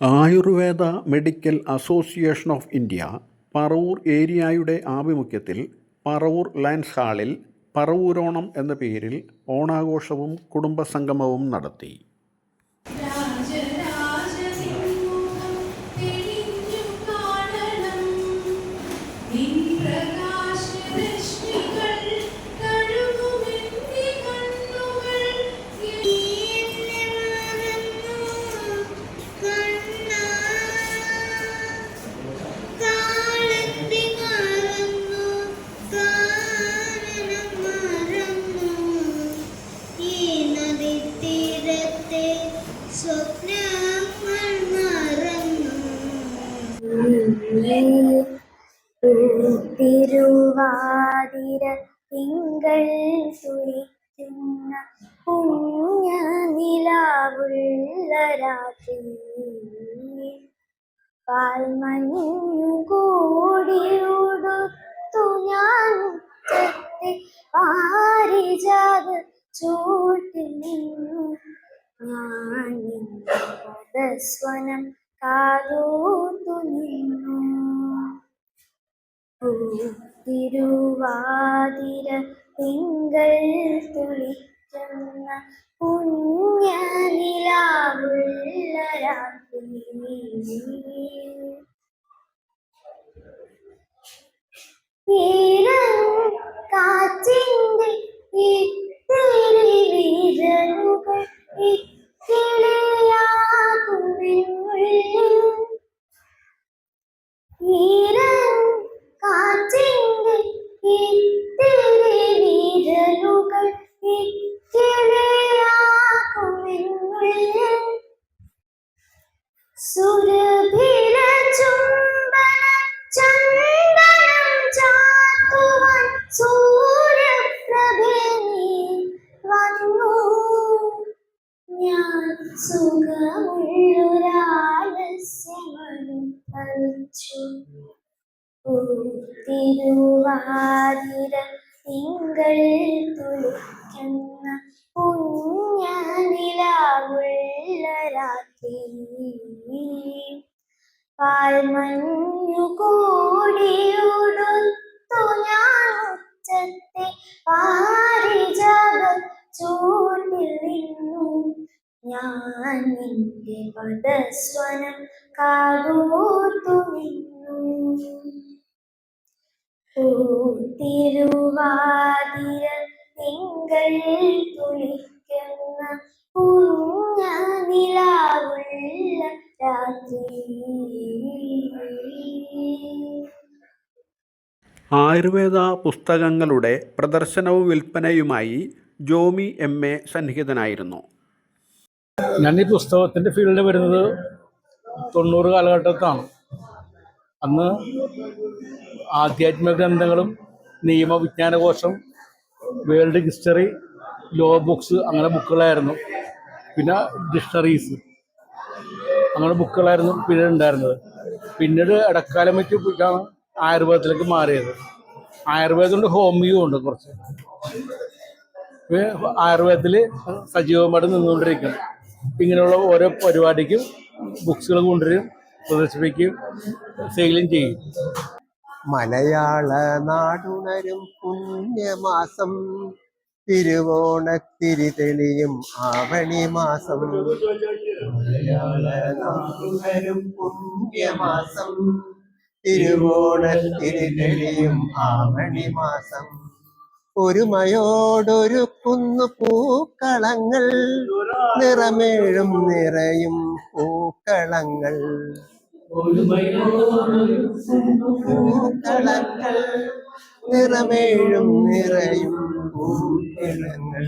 Ayurveda medical association of India Paravur ഏരിയയുടെ ആഭിമുഖ്യത്തിൽ Paravur lions ഹാളിൽ പറവൂരോണം എന്ന പേരിൽ ഓണാഘോഷവും കുടുംബസംഗമവും നടത്തി. തിരുവാതിര തിങ്കൾ തുളിക്കുന്ന പുണ്യ നിലാവുള്ള രാത്രി പാൽമഞ്ഞു കൂടി ഉടുത്തു ഞാൻ പാരിജാത ചൂട്ടിൽ നിന്നു ഞാൻ പദസ്വനം കാതോർത്തു നിന്നു. തിരുവാതിര തിങ്കൾ തുളിക്കുന്ന പുണ്യ നിലാവുള്ള രാത്രി കാറ്റിന്റെ ഇത്തിരി വിരലുകൾ കാറ്റിന്റെ ഇത്തിരി വിരലുകൾ സുരഭില ചുംബന ചന്ദനം ചാത്തുവാൻ സൂര്യപ്രഭേ വന്നു. ഞാൻ സുഖമുള്ളൊരാലസ്യമനും കളിച്ചു. തിരുവാതിര തിങ്കൾ തുളിക്കുന്ന പുണ്യ നിലാവുള്ള രാത്രി പാൽമഞ്ഞു കൂടിയുടുത്തു ഞാൻ ഉച്ചത്തെ പാരിജാത ചൂട്ടിൽ നിന്നു ഞാൻ നിന്റെ പദസ്വനം കാതോർത്തു നിന്നു. തിരുവാതിര തിങ്കൾ തുളിക്കുന്ന പുണ്യ നിലാവുള്ള രാത്രി. ആയുർവേദ പുസ്തകങ്ങളുടെ പ്രദർശനവും വിൽപ്പനയുമായി ജോമി MA സന്നിഹിതനായിരുന്നു. ഞാൻ ഈ പുസ്തകത്തിൻ്റെ ഫീൽഡിൽ വരുന്നത് 90 കാലഘട്ടത്താണ്. അന്ന് ആധ്യാത്മിക ഗ്രന്ഥങ്ങളും നിയമവിജ്ഞാനകോശം, വേൾഡ് ഹിസ്റ്ററി, ലോ ബുക്സ് അങ്ങനെ ബുക്കുകളായിരുന്നു. പിന്നെ ഡിക്ഷണറീസ് അങ്ങനെ ബുക്കുകളായിരുന്നു പിന്നീട് ഉണ്ടായിരുന്നത്. പിന്നീട് ഇടക്കാലം വെച്ചാണ് ആയുർവേദത്തിലേക്ക് മാറിയത്. ആയുർവേദമുണ്ട്, ഹോമിയോ ഉണ്ട് കുറച്ച്. ആയുർവേദത്തിൽ സജീവമായിട്ട് നിന്നുകൊണ്ടിരിക്കണം. ഇങ്ങനെയുള്ള ഓരോ പരിപാടിക്കും ബുക്സുകൾ കൊണ്ടുവരും, പ്രദർശിപ്പിക്കുകയും സെയിലും ചെയ്യും. മലയാള നാടുണരും പുണ്യമാസം, തിരുവോണത്തിരി തെളിയും ആവണി മാസം. മലയാള നാടുണരും പുണ്യമാസം, തിരുവോണത്തിരി തെളിയും ആവണി മാസം. ഒരുമയോടൊരുക്കുന്നു പൂക്കളങ്ങൾ, നിറമേഴും നിറയും പൂക്കളങ്ങൾ. പൂക്കളങ്ങൾ നിറമേഴും നിറയും പൂക്കളങ്ങൾ.